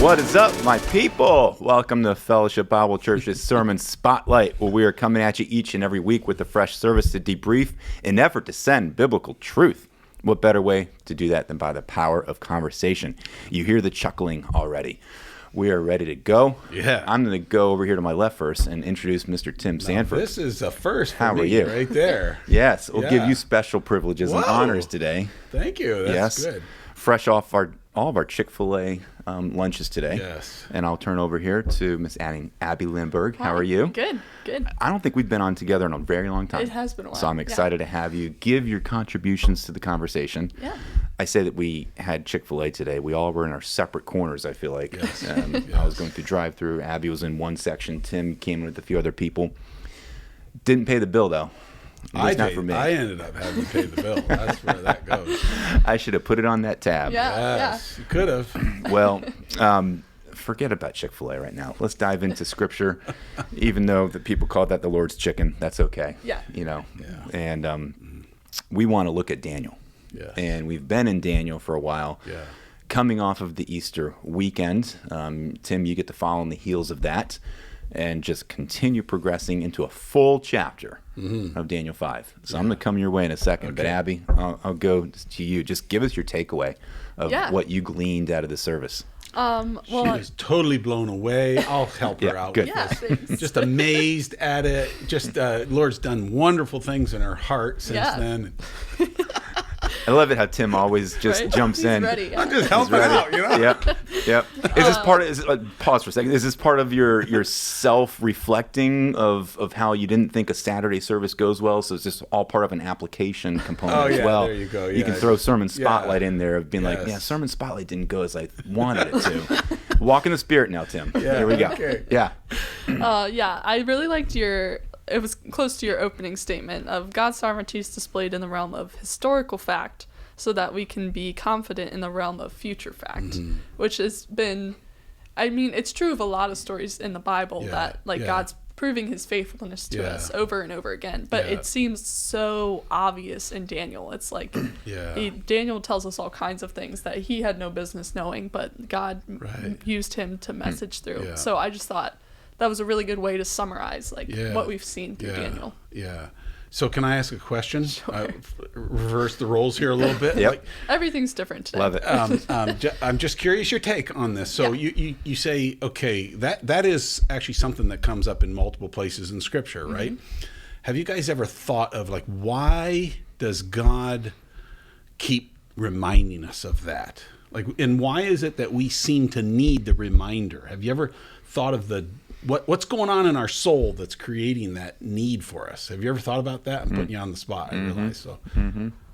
What is up, my people? Welcome to Fellowship Bible Church's Sermon Spotlight, where we are coming at you each and every week with a fresh service to debrief in an effort to send biblical truth. What better way to do that than by the power of conversation? You hear the chuckling already. We are ready to go. Yeah. I'm going to go over here to my left first and introduce Mr. Tim Sanford. This is a first for How me are you? right there. Yes, we'll give Yeah. you special privileges and honors today. Thank you. That's good. Fresh off all of our Chick-fil-A lunches today. Yes. And I'll turn over here to Miss Abby Lindberg. How are you? Good. I don't think we've been on together in a very long time. It has been a while. So I'm excited to have you give your contributions to the conversation. Yeah. I say that we had Chick-fil-A today. We all were in our separate corners, I feel like. Yes. I was going through drive-through. Abby was in one section. Tim came in with a few other people. Didn't pay the bill, though. I ended up having to pay the bill. That's where that goes. I should have put it on that tab. Yes, you could have. Well, forget about Chick-fil-A right now. Let's dive into Scripture. Even though the people call that the Lord's chicken, that's okay. Yeah. Yeah. And Mm-hmm. we want to look at Daniel. Yes. And we've been in Daniel for a while. Yeah. Coming off of the Easter weekend, Tim, you get to follow in the heels of that and just continue progressing into a full chapter of Daniel 5. So I'm going to come your way in a second. But Okay. Abby, I'll go to you. Just give us your takeaway of what you gleaned out of the service. She was totally blown away. I'll help her out good. with this. Just amazed at it. Just Lord's done wonderful things in her heart since then. I love it how Tim always just jumps in. Ready. I'm just helping out, you know? Yep. Is this part of, pause for a second. Is this part of your self-reflecting of how you didn't think a Saturday service goes well? So it's just all part of an application component as well. There you go. You can Yeah, throw Sermon Spotlight in there of being like, Yes. Sermon Spotlight didn't go as I wanted it to. Walk in the Spirit now, Tim. Yeah, Here we go. okay. Yeah. I really liked it was close to your opening statement of God's sovereignty is displayed in the realm of historical fact so that we can be confident in the realm of future fact, which has been, it's true of a lot of stories in the Bible that God's proving his faithfulness to us over and over again. But it seems so obvious in Daniel. It's like Daniel tells us all kinds of things that he had no business knowing, but God used him to message through. Yeah. So I just thought that was a really good way to summarize what we've seen through Daniel. Yeah. So can I ask a question? Sure. Reverse the roles here a little bit. Yep. Everything's different today. Love it. I'm just curious your take on this. So you say, okay, that is actually something that comes up in multiple places in Scripture, right? Have you guys ever thought of why does God keep reminding us of that? And why is it that we seem to need the reminder? Have you ever thought of what's going on in our soul that's creating that need for us? Have you ever thought about that? I'm putting you on the spot, I realize. So,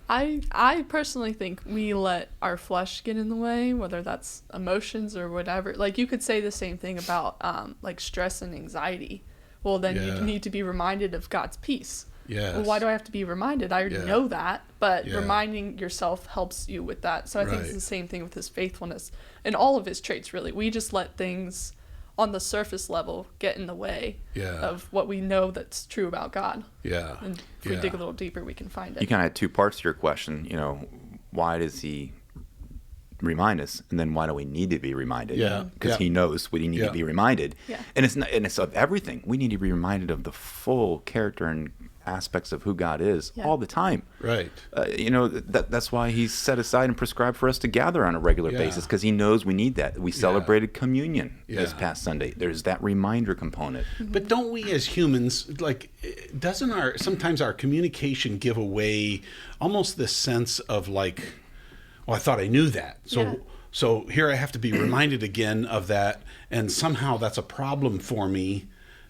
I personally think we let our flesh get in the way, whether that's emotions or whatever. You could say the same thing about stress and anxiety. Well, then you need to be reminded of God's peace. Yes. Well, why do I have to be reminded? I already know that, but reminding yourself helps you with that. So I think it's the same thing with his faithfulness and all of his traits, really. We just let things on the surface level get in the way of what we know that's true about God. Yeah. And if we dig a little deeper, we can find it. You kind of had two parts to your question. Why does he remind us, and then why do we need to be reminded? Because he knows we need to be reminded. And it's of everything. We need to be reminded of the full character and aspects of who God is all the time. Right. That's why he's set aside and prescribed for us to gather on a regular basis, because he knows we need that. We celebrated communion this past Sunday. There's that reminder component. But don't we as humans, doesn't sometimes our communication give away almost this sense of I thought I knew that. So here I have to be reminded again of that, and somehow that's a problem for me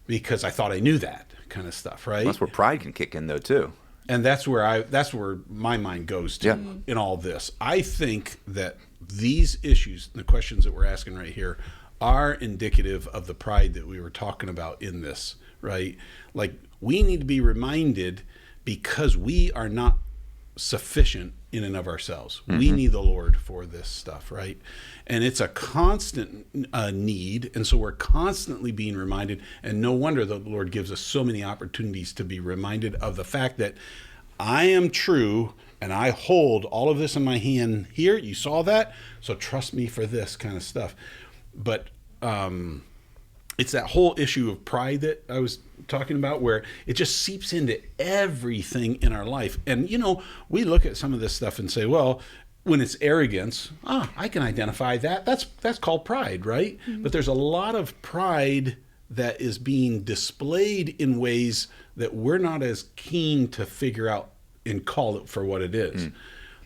because I thought I knew that kind of stuff, right? That's where pride can kick in, though, too. And that's where my mind goes to in all this. I think that these issues, the questions that we're asking right here, are indicative of the pride that we were talking about in this, right? We need to be reminded because we are not sufficient in and of ourselves. We need the Lord for this stuff, right? And it's a constant need, and so we're constantly being reminded, and no wonder the Lord gives us so many opportunities to be reminded of the fact that I am true, and I hold all of this in my hand here. You saw that, so trust me for this kind of stuff. But it's that whole issue of pride that I was talking about, where it just seeps into everything in our life. And, we look at some of this stuff and say, well, when it's arrogance, I can identify that. That's called pride, right? Mm-hmm. But there's a lot of pride that is being displayed in ways that we're not as keen to figure out and call it for what it is.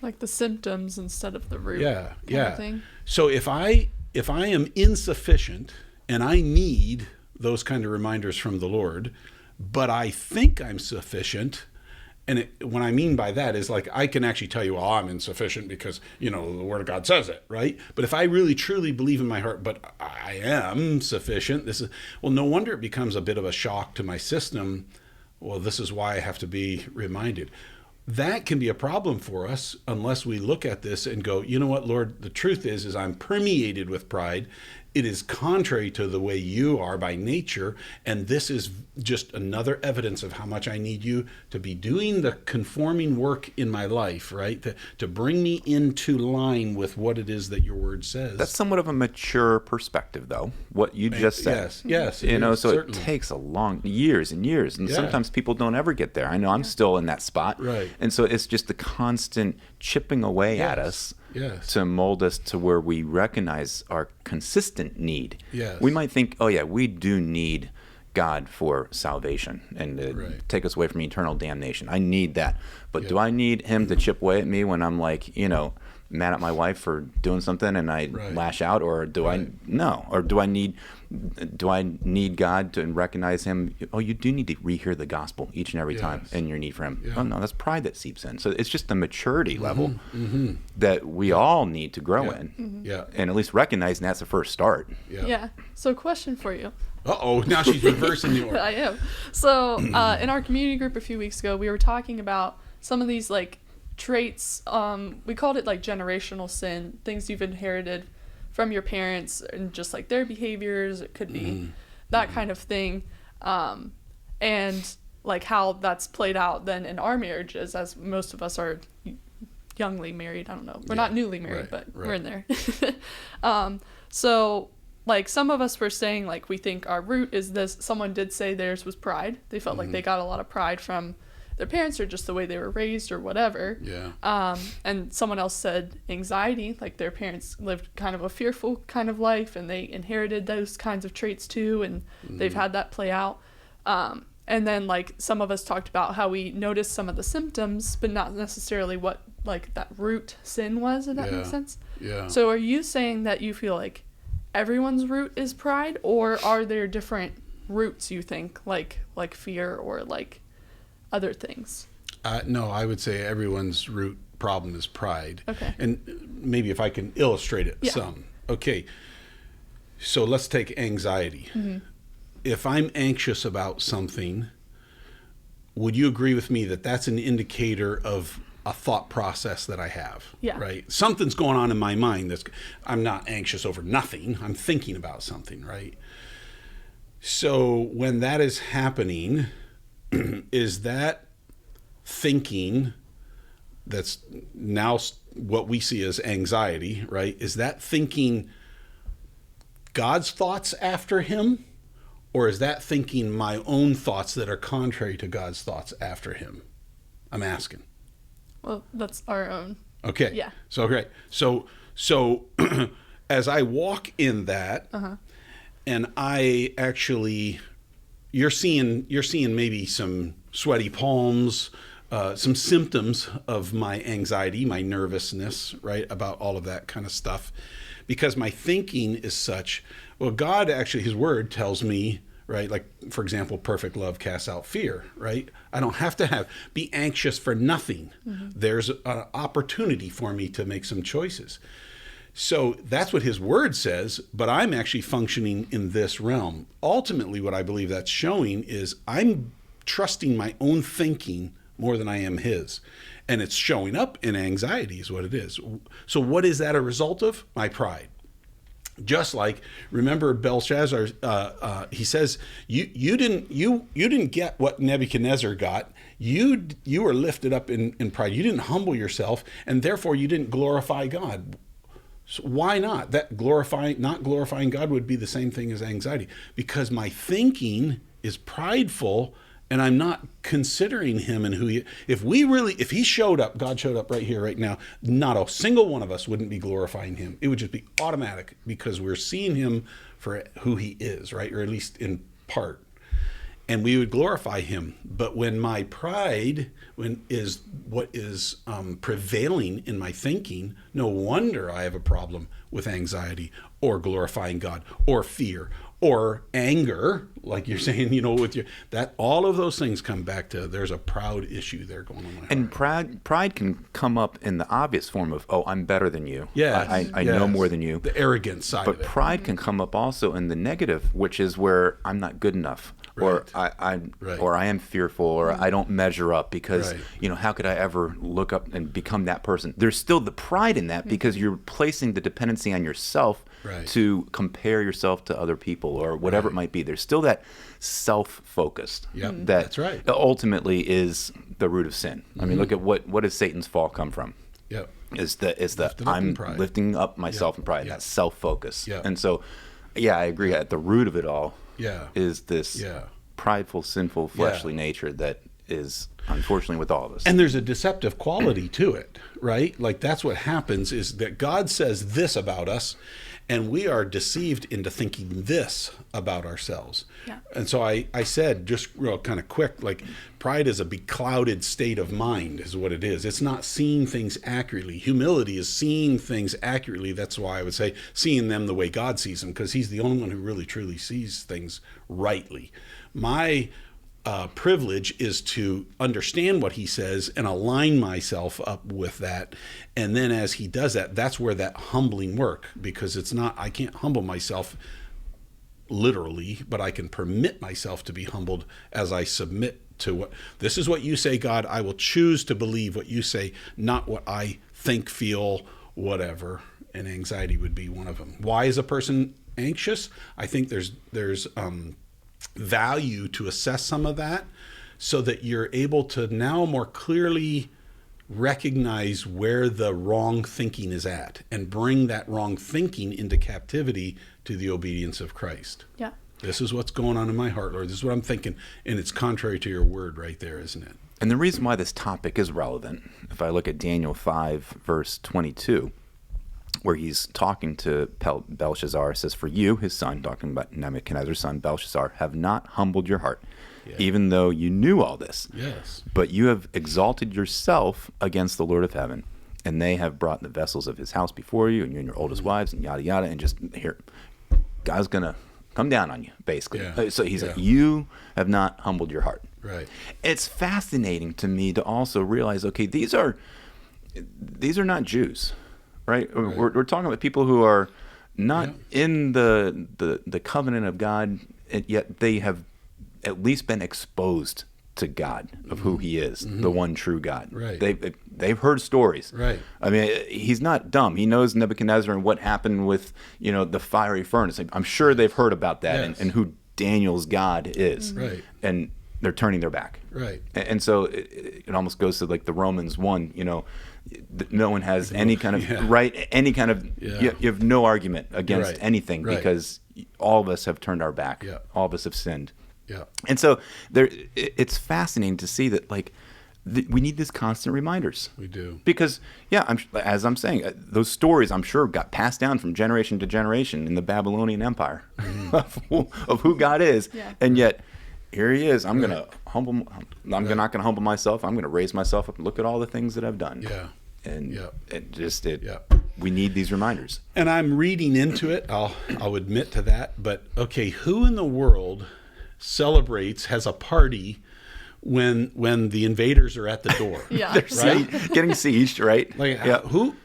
Like the symptoms instead of the root. Yeah. Thing. So if I am insufficient and I need those kind of reminders from the Lord, but I think I'm sufficient, and what I mean by that is, like, I can actually tell you, well, I'm insufficient because, the Word of God says it, right? But if I really truly believe in my heart, but I am sufficient, no wonder it becomes a bit of a shock to my system. Well, this is why I have to be reminded. That can be a problem for us unless we look at this and go, you know what, Lord, the truth is I'm permeated with pride. It is contrary to the way you are by nature, and this is just another evidence of how much I need you to be doing the conforming work in my life, right? To bring me into line with what it is that your word says. That's somewhat of a mature perspective, though, what you just said. Yes. So certainly. It takes a long years and years, and sometimes people don't ever get there. I know I'm still in that spot. Right. And so it's just the constant chipping away at us. Yes. To mold us to where we recognize our consistent need. Yes. We might think, we do need God for salvation and to take us away from eternal damnation. I need that. But do I need him to chip away at me when I'm like, mad at my wife for doing something and I lash out? Or do I need God to recognize him? Oh, you do need to rehear the gospel each and every time in your need for him. Oh, no, that's pride that seeps in. So it's just the maturity level that we all need to grow in. Mm-hmm. Yeah. And at least recognizing that's the first start. Yeah. So question for you. Uh-oh, now she's reversing the order. I am. So in our community group a few weeks ago, we were talking about some of these traits. We called it generational sin, things you've inherited from your parents and just their behaviors. It could be that kind of thing. And how that's played out then in our marriages, as most of us are youngly married. I don't know. We're not newly married, but we're in there. So some of us were saying we think our root is this. Someone did say theirs was pride. They felt like they got a lot of pride from their parents or just the way they were raised or whatever. Yeah. And someone else said anxiety, their parents lived kind of a fearful kind of life and they inherited those kinds of traits too, and they've had that play out. And then some of us talked about how we noticed some of the symptoms, but not necessarily what that root sin was, if that makes sense. Yeah. So are you saying that you feel like everyone's root is pride, or are there different roots you think, like fear or other things? No, I would say everyone's root problem is pride. Okay. And maybe if I can illustrate it some. Okay. So let's take anxiety. Mm-hmm. If I'm anxious about something, would you agree with me that that's an indicator of a thought process that I have? Yeah. Right? Something's going on in my mind I'm not anxious over nothing. I'm thinking about something, right? So when that is happening, is that thinking that's now what we see as anxiety, right? Is that thinking God's thoughts after him? Or is that thinking my own thoughts that are contrary to God's thoughts after him? I'm asking. Well, that's our own. Okay. Yeah. So great. So as I walk in that, and I actually, you're seeing maybe some sweaty palms, some symptoms of my anxiety, my nervousness, right, about all of that kind of stuff, because my thinking is such. Well, God actually, his word tells me, right, for example, perfect love casts out fear, right? I don't have to be anxious for nothing. Mm-hmm. There's an opportunity for me to make some choices. So that's what his word says, but I'm actually functioning in this realm. Ultimately, what I believe that's showing is I'm trusting my own thinking more than I am his. And it's showing up in anxiety is what it is. So what is that a result of? My pride. Just like, remember Belshazzar, he says, you didn't get what Nebuchadnezzar got. You were lifted up in pride. You didn't humble yourself, and therefore you didn't glorify God. So why not? That not glorifying God would be the same thing as anxiety, because my thinking is prideful and I'm not considering him and who he. If he showed up, God showed up right here, right now, not a single one of us wouldn't be glorifying him. It would just be automatic because we're seeing him for who he is, right? Or at least in part. And we would glorify him. But when my pride is what is prevailing in my thinking, no wonder I have a problem with anxiety or glorifying God or fear or anger, like you're saying, with all of those things come back to there's a proud issue there going on in my heart. And pride can come up in the obvious form of, oh, I'm better than you. Yes, I know more than you. The arrogant side of it. But pride can come up also in the negative, which is where I'm not good enough. Or or I am fearful, or I don't measure up because how could I ever look up and become that person? There's still the pride in that because you're placing the dependency on yourself to compare yourself to other people or whatever it might be. There's still that self-focused that's right. Ultimately is the root of sin. I mean, look at what does Satan's fall come from? Yep. Is that I'm lifting up myself in pride, that self-focus. And so, I agree. At the root of it all is this prideful, sinful, fleshly nature that is unfortunately with all of us. And there's a deceptive quality to it, right? Like that's what happens is that God says this about us, and we are deceived into thinking this about ourselves. Yeah. And so I said, just real kind of quick, like pride is a beclouded state of mind is what it is. It's not seeing things accurately. Humility is seeing things accurately. That's why I would say seeing them the way God sees them, because he's the only one who really truly sees things rightly. My privilege is to understand what he says and align myself up with that. And then as he does that, that's where that humbling work, because I can't humble myself literally, but I can permit myself to be humbled as I submit to this is what you say, God. I will choose to believe what you say, not what I think, feel, whatever. And anxiety would be one of them. Why is a person anxious? I think there's value to assess some of that so that you're able to now more clearly recognize where the wrong thinking is at and bring that wrong thinking into captivity to the obedience of Christ. Yeah. This is what's going on in my heart, Lord. This is what I'm thinking. And it's contrary to your word right there, isn't it? And the reason why this topic is relevant, if I look at Daniel 5, verse 22, where he's talking to Belshazzar, says, for you, his son, talking about Nebuchadnezzar's son, Belshazzar, have not humbled your heart, even though you knew all this. Yes. But you have exalted yourself against the Lord of heaven, and they have brought the vessels of his house before you, and you and your oldest wives, and yada, yada, and just here, God's going to come down on you, basically. Yeah. So he's like, you have not humbled your heart. Right. It's fascinating to me to also realize, okay, these are not Jews. Right? We're talking about people who are not in the covenant of God, and yet they have at least been exposed to God, of who he is, the one true God. Right. They've heard stories. Right. I mean, he's not dumb. He knows Nebuchadnezzar and what happened with, the fiery furnace. I'm sure they've heard about that and who Daniel's God is. Right. And they're turning their back. Right. And so it almost goes to like the Romans 1, no one has any kind of any kind of, you have no argument against anything because all of us have turned our back. Yeah. All of us have sinned. Yeah. And so it's fascinating to see that we need these constant reminders. We do. Because, as I'm saying, those stories, I'm sure, got passed down from generation to generation in the Babylonian Empire of who God is. Yeah. And yet, here he is. I'm not going to humble myself. I'm going to raise myself up and look at all the things that I've done. Yeah. And we need these reminders. And I'm reading into it. I'll admit to that. But okay, who in the world has a party when the invaders are at the door? They're getting sieged, right?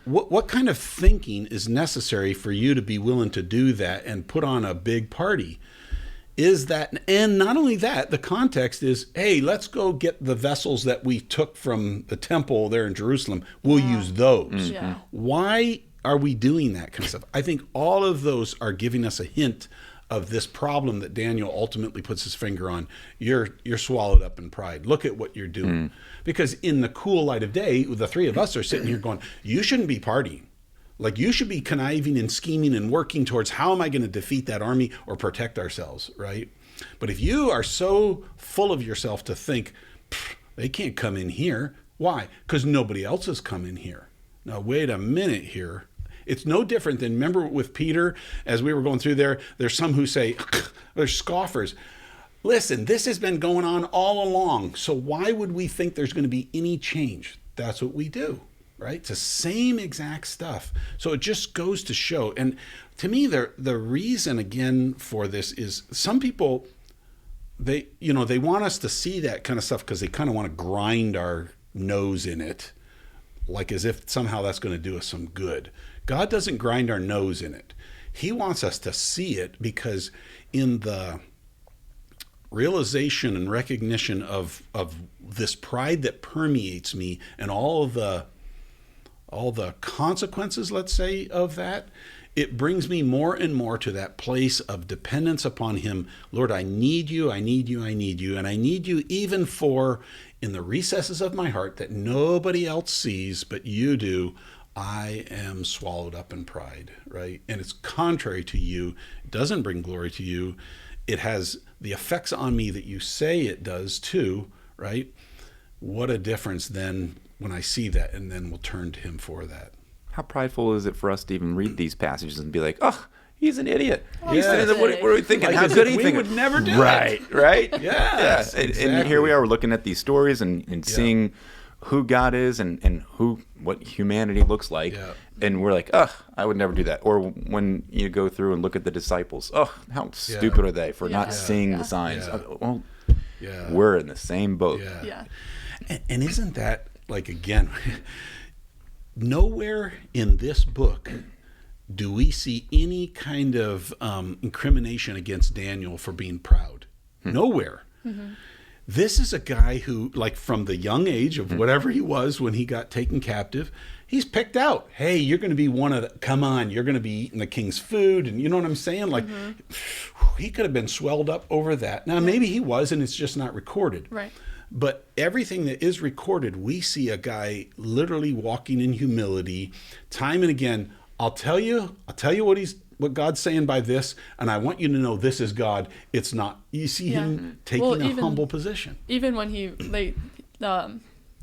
What kind of thinking is necessary for you to be willing to do that and put on a big party? Is that, and not only that, the context is, hey, let's go get the vessels that we took from the temple there in Jerusalem. We'll use those. Mm-hmm. Yeah. Why are we doing that kind of stuff? I think all of those are giving us a hint of this problem that Daniel ultimately puts his finger on. You're swallowed up in pride. Look at what you're doing. Because in the cool light of day, the three of us are sitting here going, you shouldn't be partying. Like, you should be conniving and scheming and working towards how am I going to defeat that army or protect ourselves, right? But if you are so full of yourself to think, they can't come in here. Why? Because nobody else has come in here. Now, wait a minute here. It's no different than, remember with Peter, as we were going through there, there's some who say, there's scoffers. Listen, this has been going on all along. So why would we think there's going to be any change? That's what we do, right? It's the same exact stuff. So it just goes to show. And to me, the reason, again, for this is some people, they want us to see that kind of stuff because they kind of want to grind our nose in it, like as if somehow that's going to do us some good. God doesn't grind our nose in it. He wants us to see it because in the realization and recognition of this pride that permeates me and all the consequences, let's say, of that, it brings me more and more to that place of dependence upon him. Lord, I need you, I need you, I need you. And I need you even for in the recesses of my heart that nobody else sees but you do. I am swallowed up in pride, right? And it's contrary to you. It doesn't bring glory to you. It has the effects on me that you say it does too, right? What a difference then when I see that, and then we'll turn to him for that. How prideful is it for us to even read these passages and be like, oh, he's an idiot. Yeah. What are we thinking? Like How as good if are you we thinking? would never do right, it. Right? Yes, And exactly. here we are, we're looking at these stories and seeing who God is and what humanity looks like. Yeah. And we're like, I would never do that. Or when you go through and look at the disciples, how stupid are they for not seeing the signs? Yeah. Well, Yeah. we're in the same boat. Yeah. And isn't that, like, again, nowhere in this book do we see any kind of incrimination against Daniel for being proud. Nowhere. Mm-hmm. This is a guy who, like, from the young age of whatever he was when he got taken captive, he's picked out. Hey, you're going to be one of the, come on, you're going to be eating the king's food. And you know what I'm saying? Like, he could have been swelled up over that. Now, maybe he was, and it's just not recorded. Right. But everything that is recorded, we see a guy literally walking in humility time and again. I'll tell you what God's saying by this, and I want you to know this is God. It's not. You see him taking a humble position. Even when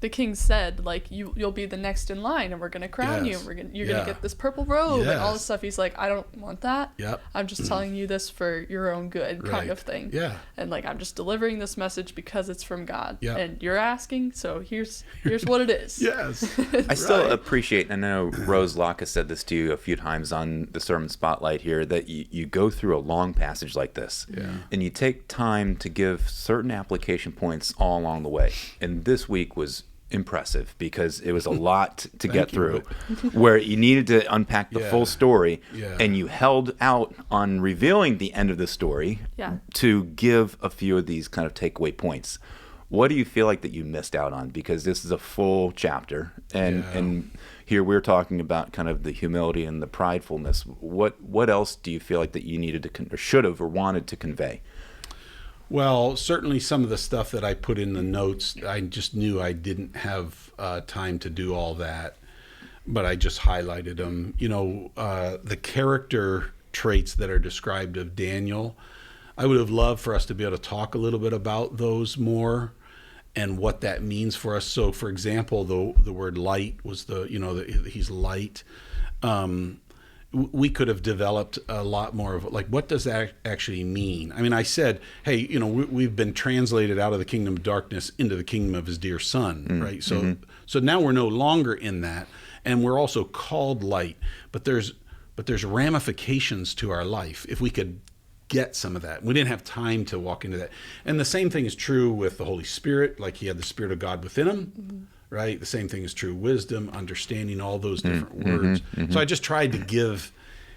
the king said, like, you'll be the next in line, and we're going to crown you, and you're going to get this purple robe and all this stuff. He's like, I don't want that. Yep. I'm just telling you this for your own good, kind of thing. Yeah. And, like, I'm just delivering this message because it's from God. Yep. And you're asking, so here's what it is. Yes. I still appreciate, and I know Rose Locke has said this to you a few times on the Sermon Spotlight here, that you go through a long passage like this, and you take time to give certain application points all along the way. And this week was impressive because it was a lot to get through where you needed to unpack the full story, and you held out on revealing the end of the story to give a few of these kind of takeaway points. What do you feel like that you missed out on? Because this is a full chapter, and here we're talking about kind of the humility and the pridefulness. What else do you feel like that you needed to or should have or wanted to convey? Well, certainly some of the stuff that I put in the notes, I just knew I didn't have time to do all that, but I just highlighted them. You know, the character traits that are described of Daniel, I would have loved for us to be able to talk a little bit about those more and what that means for us. So, for example, the word light was he's light. We could have developed a lot more of, like, what does that actually mean? I mean, I said, hey, we've been translated out of the kingdom of darkness into the kingdom of his dear son, right? So now we're no longer in that, and we're also called light. But there's ramifications to our life if we could get some of that. We didn't have time to walk into that. And the same thing is true with the Holy Spirit, like he had the Spirit of God within him. Right? The same thing is true. Wisdom, understanding, all those different words. So I just tried to give,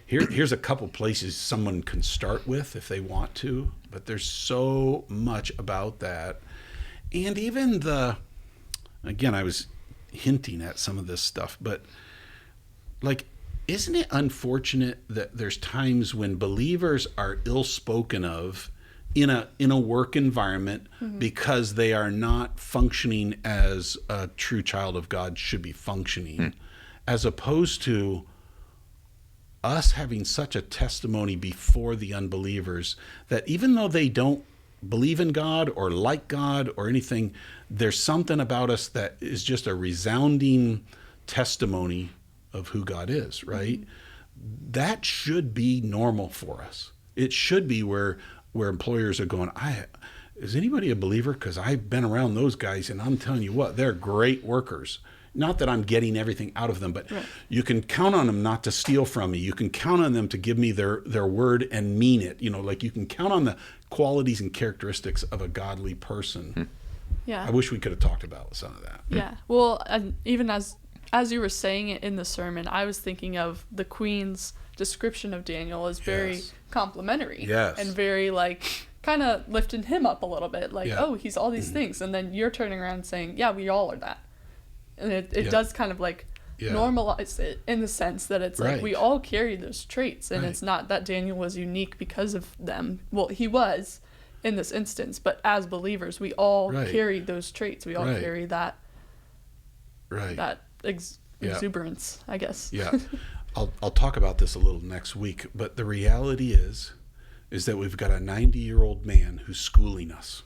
here's a couple places someone can start with if they want to, but there's so much about that. And even again, I was hinting at some of this stuff, but, like, isn't it unfortunate that there's times when believers are ill-spoken of in a work environment because they are not functioning as a true child of God should be functioning, as opposed to, us having such a testimony before the unbelievers that even though they don't believe in God or like God or anything, there's something about us that is just a resounding testimony of who God is, right? That should be normal for us. It should be where employers are going, is anybody a believer? Because I've been around those guys, and I'm telling you what, they're great workers. Not that I'm getting everything out of them, but you can count on them not to steal from me. You can count on them to give me their word and mean it. Like you can count on the qualities and characteristics of a godly person. Yeah. I wish we could have talked about some of that. Yeah. Well, and even as you were saying it in the sermon, I was thinking of the Queen's description of Daniel as very complimentary. Yes. And very kind of lifting him up a little bit. Oh, he's all these Mm-hmm. things. And then you're turning around and saying, yeah, we all are that. And it does kind of normalize it in the sense that it's we all carry those traits. And it's not that Daniel was unique because of them. Well, he was in this instance, but as believers, we all carry those traits. We all carry that exuberance, I guess. Yeah. I'll talk about this a little next week, but the reality is that we've got a 90-year-old man who's schooling us.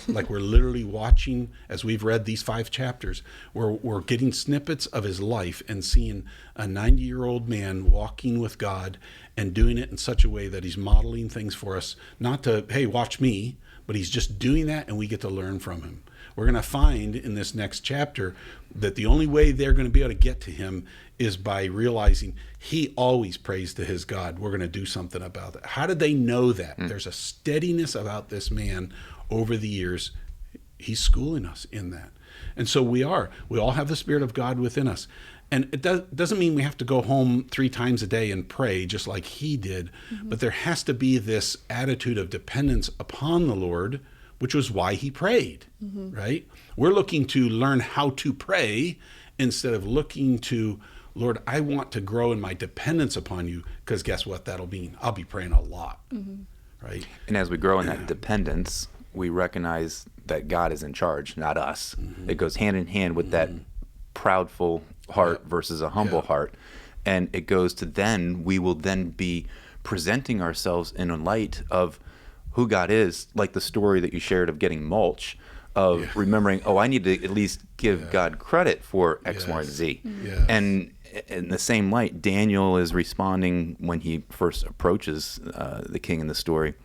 We're literally watching, as we've read these 5 chapters, we're getting snippets of his life and seeing a 90-year-old man walking with God and doing it in such a way that he's modeling things for us, not to, hey, watch me, but he's just doing that and we get to learn from him. We're going to find in this next chapter that the only way they're going to be able to get to him is by realizing he always prays to his God. We're going to do something about it. How did they know that? There's a steadiness about this man over the years. He's schooling us in that. And so we all have the Spirit of God within us. And it doesn't mean we have to go home 3 times a day and pray just like he did, but there has to be this attitude of dependence upon the Lord, which was why he prayed, right? We're looking to learn how to pray instead of looking to, Lord, I want to grow in my dependence upon you, because guess what that'll mean? I'll be praying a lot, right? And as we grow in that dependence, we recognize that God is in charge, not us. It goes hand in hand with that proudful heart versus a humble heart. And it goes to we will then be presenting ourselves in a light of who God is, like the story that you shared of getting mulch, of remembering, I need to at least give God credit for X, Y, and Z. And in the same light, Daniel is responding when he first approaches the king in the story.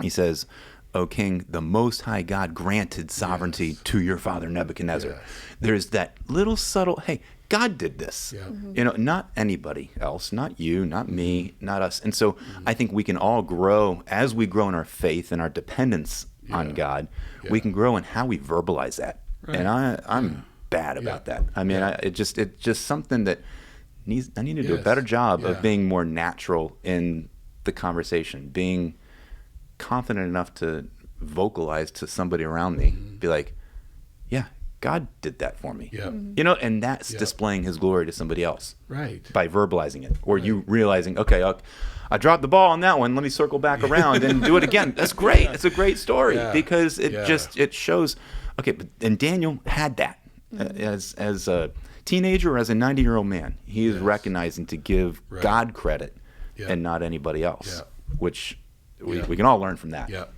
He says, O king, the Most High God granted sovereignty to your father Nebuchadnezzar. There's that little subtle, hey, God did this. Not anybody else, not you, not me, not us. And so I think we can all grow as we grow in our faith and our dependence on God. We can grow in how we verbalize that. And I'm bad about that. I mean, it's just something that I need to do a better job of being more natural in the conversation, being confident enough to vocalize to somebody around me, be like, yeah, God did that for me. And that's displaying his glory to somebody else. By verbalizing it. Or you realizing, okay, I dropped the ball on that one. Let me circle back around and do it again. That's great. It's a great story because it shows, okay, and Daniel had that as a teenager or as a 90-year-old man. He is recognizing to give God credit and not anybody else, which we can all learn from that.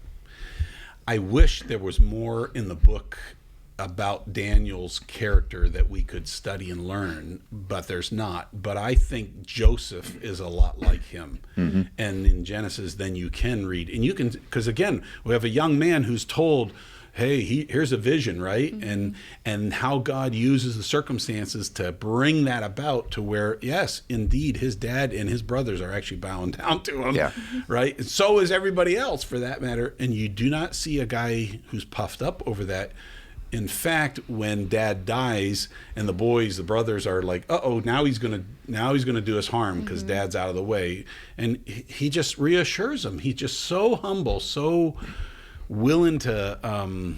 I wish there was more in the book about Daniel's character that we could study and learn, but there's not. But I think Joseph is a lot like him. And in Genesis, then you can read, and you can, because again, we have a young man who's told, hey, here's a vision, right? And how God uses the circumstances to bring that about to where, yes, indeed, his dad and his brothers are actually bowing down to him, right? And so is everybody else, for that matter. And you do not see a guy who's puffed up over that. In fact, when dad dies and the brothers are like, now he's gonna do us harm because dad's out of the way, and he just reassures them. He's just so humble, so willing to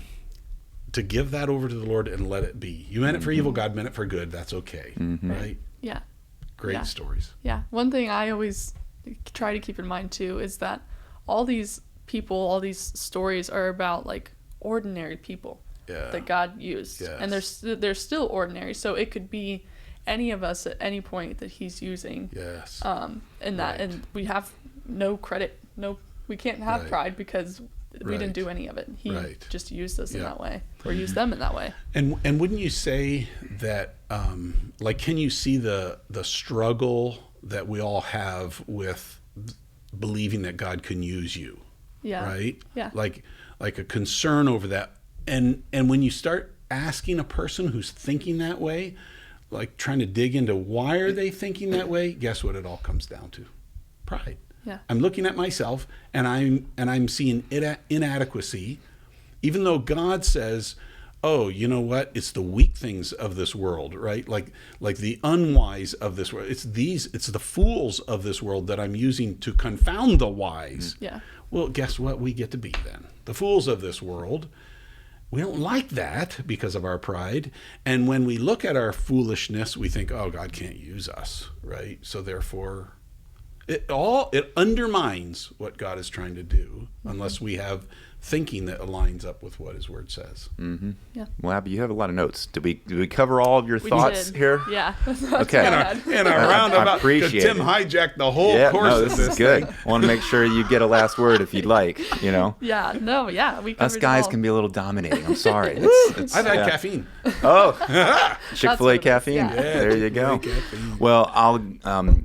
give that over to the Lord and let it be. You meant it for evil, God meant it for good. That's okay, right? Yeah. Great stories. Yeah. One thing I always try to keep in mind too is that all these people, all these stories are about ordinary people that God used, and they're still ordinary. So it could be any of us at any point that he's using. Yes. And that, Right. and we have no credit. No, we can't have Right. pride because we Right. didn't do any of it. He Right. just used us in Yeah. that way, or used them in that way. And wouldn't you say that, like, can you see the struggle that we all have with believing that God can use you? Yeah. Right? Yeah. Like a concern over that. And when you start asking a person who's thinking that way, like trying to dig into why are they thinking that way, guess what it all comes down to? Pride. Yeah. I'm looking at myself and I'm seeing inadequacy, even though God says, oh, you know what? It's the weak things of this world, right? Like the unwise of this world. It's the fools of this world that I'm using to confound the wise. Yeah. Well, guess what we get to be then? The fools of this world. We don't like that because of our pride. And when we look at our foolishness, we think, oh, God can't use us, right? So therefore, it undermines what God is trying to do unless we have thinking that aligns up with what his word says. Mm-hmm. Yeah. Well, Abby, you have a lot of notes. Did we cover all of your We thoughts did. here? Yeah. Okay. In a roundabout, I appreciate Tim it. hijacked the whole Yeah, course no, of this this is good. thing. I want to make sure you get a last word if you'd like, you know. Yeah. No. Yeah. We covered Us guys it all. can be a little dominating. I'm sorry. It's, I've had yeah. caffeine. Oh, That's Chick-fil-A what it is, caffeine. yeah. There you go. Chick-fil-A caffeine. Well, I'll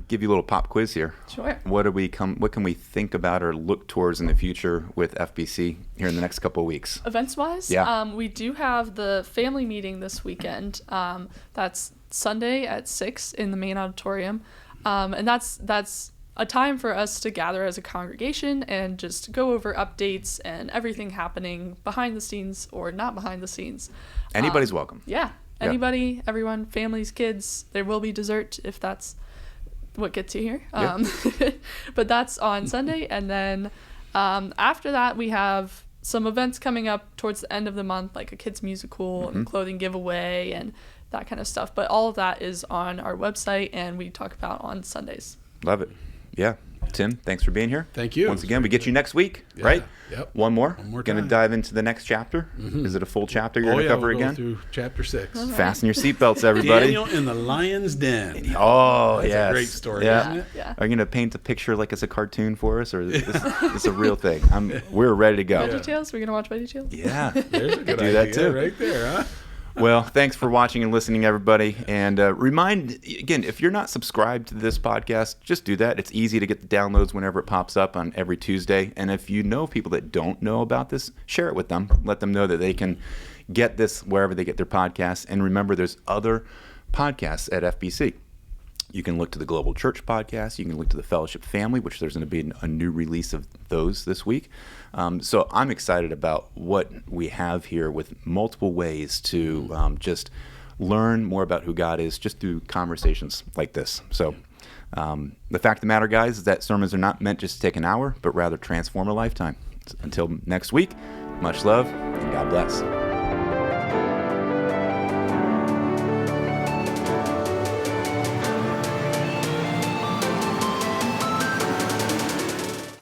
give you a little pop quiz here. Sure. What can we think about or look towards in the future with FBC here in the next couple of weeks? Events-wise, Yeah. we do have the family meeting this weekend. That's Sunday at 6 in the main auditorium, and that's a time for us to gather as a congregation and just go over updates and everything happening behind the scenes or not behind the scenes. Anybody's welcome. Yeah, anybody, everyone, families, kids. There will be dessert if that's what gets you here. Yeah. But that's on Sunday, and then after that we have some events coming up towards the end of the month, like a kids musical and clothing giveaway and that kind of stuff. But all of that is on our website, and we talk about on Sundays. Love it. Yeah. Tim, thanks for being here. Thank you. Once again, we get you next week, Yeah. right? Yep. One more. One more Gonna time. dive into the next chapter. Is it a full chapter you're gonna cover we'll again? Go through chapter 6. Fasten your seatbelts, everybody. Daniel in the lion's den. Oh, That's yes. a great story, Yeah. isn't it? Yeah. Are you gonna paint the picture like it's a cartoon for us, or is this a real thing? We're ready to go. VeggieTales? We're gonna watch VeggieTales? Yeah. There's a good Do idea that too. right there, huh? Well, thanks for watching and listening, everybody. And remind, again, if you're not subscribed to this podcast, just do that. It's easy to get the downloads whenever it pops up on every Tuesday. And if you know people that don't know about this, share it with them. Let them know that they can get this wherever they get their podcasts. And remember, there's other podcasts at FBC. You can look to the Global Church podcast. You can look to the Fellowship Family, which there's going to be a new release of those this week. So I'm excited about what we have here with multiple ways to just learn more about who God is just through conversations like this. So the fact of the matter, guys, is that sermons are not meant just to take an hour, but rather transform a lifetime. Until next week, much love and God bless.